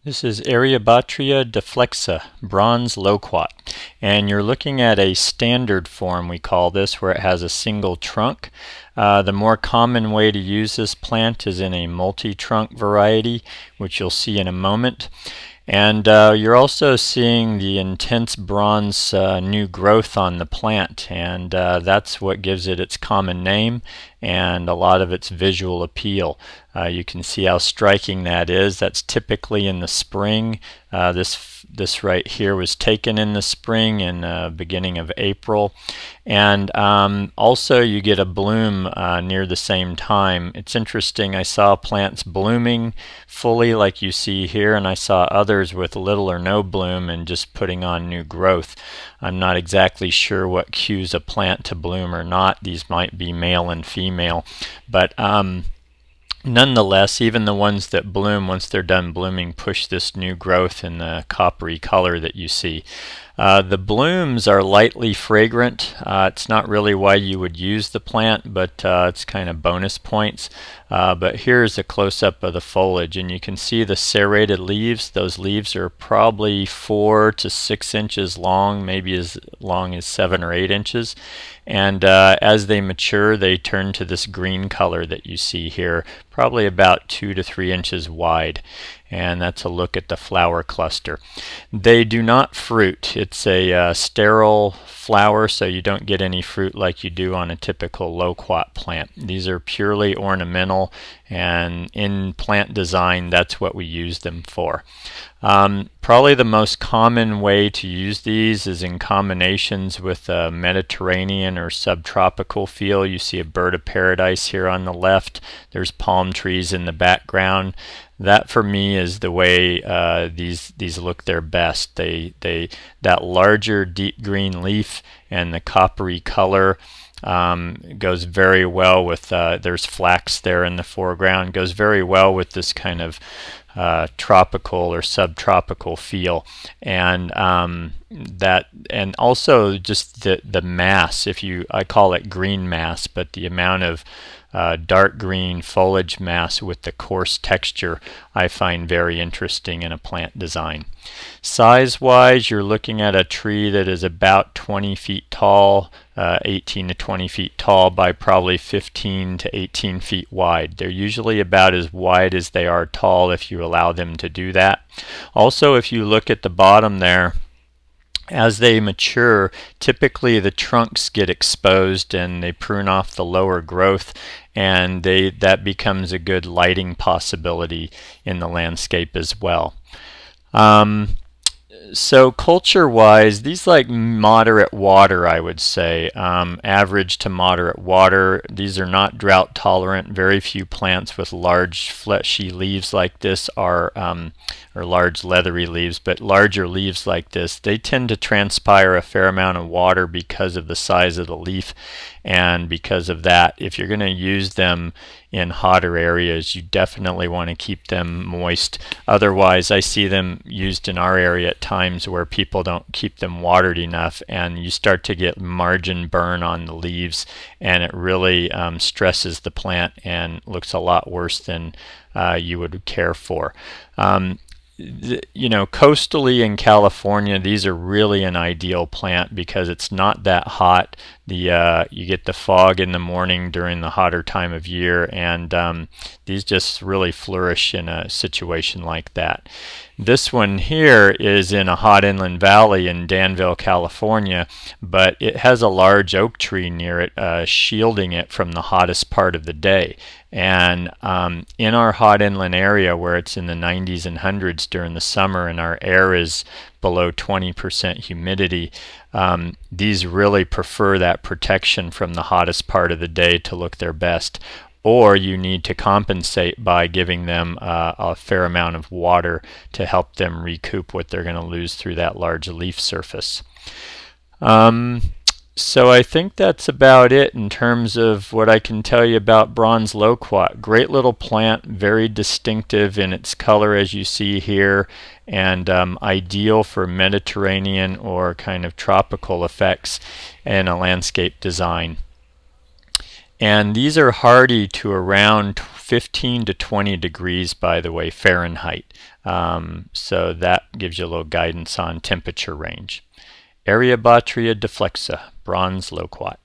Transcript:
This is Eriobotrya deflexa, bronze loquat, and you're looking at a standard form, we call this, where it has a single trunk. The more common way to use this plant is in a multi-trunk variety, which you'll see in a moment. And you're also seeing the intense bronze new growth on the plant, and that's what gives it its common name and a lot of its visual appeal. You can see how striking that is. That's typically in the spring. This right here was taken in the spring in beginning of April, and also you get a bloom near the same time. It's interesting, I saw plants blooming fully like you see here, and I saw others with little or no bloom and just putting on new growth. I'm not exactly sure what cues a plant to bloom or not. These might be male and female, but nonetheless, even the ones that bloom, once they're done blooming, push this new growth in the coppery color that you see. The blooms are lightly fragrant. It's not really why you would use the plant, but it's kind of bonus points. But here's a close-up of the foliage, and you can see the serrated leaves. Those leaves are probably 4 to 6 inches long, maybe as long as 7 or 8 inches. And as they mature, they turn to this green color that you see here, probably about 2 to 3 inches wide. And that's a look at the flower cluster. They do not fruit. It's a sterile flower, so you don't get any fruit like you do on a typical loquat plant. These are purely ornamental, and in plant design, that's what we use them for. Probably the most common way to use these is in combinations with a Mediterranean or subtropical feel. You see a bird of paradise here on the left. There's palm trees in the background. That for me is the way these look their best. That larger deep green leaf and the coppery color goes very well with, there's flax there in the foreground, goes very well with this kind of tropical or subtropical feel, and and also just the mass. I call it green mass, but the amount of dark green foliage mass with the coarse texture I find very interesting in a plant design. Size-wise, you're looking at a tree that is about 20 feet tall, 18 to 20 feet tall by probably 15 to 18 feet wide. They're usually about as wide as they are tall if you allow them to do that. Also, if you look at the bottom there, as they mature, typically the trunks get exposed and they prune off the lower growth, and that becomes a good lighting possibility in the landscape as well. So culture-wise, these like moderate water, I would say, average to moderate water. These are not drought tolerant. Very few plants with large fleshy leaves like this are, or large leathery leaves, but larger leaves like this, they tend to transpire a fair amount of water because of the size of the leaf. And because of that, if you're going to use them in hotter areas, you definitely want to keep them moist. Otherwise, I see them used in our area at times where people don't keep them watered enough, and you start to get margin burn on the leaves, and it really stresses the plant and looks a lot worse than you would care for. You know, coastally in California, these are really an ideal plant because it's not that hot. You get the fog in the morning during the hotter time of year, and these just really flourish in a situation like that. This one here is in a hot inland valley in Danville, California, but it has a large oak tree near it, shielding it from the hottest part of the day. And in our hot inland area, where it's in the 90s and 100s during the summer and our air is below 20% humidity, these really prefer that protection from the hottest part of the day to look their best. Or you need to compensate by giving them a fair amount of water to help them recoup what they're going to lose through that large leaf surface. So I think that's about it in terms of what I can tell you about bronze loquat. Great little plant, very distinctive in its color as you see here, and ideal for Mediterranean or kind of tropical effects in a landscape design. And these are hardy to around 15 to 20 degrees, by the way, Fahrenheit. So that gives you a little guidance on temperature range. Eriobotrya deflexa, bronze loquat.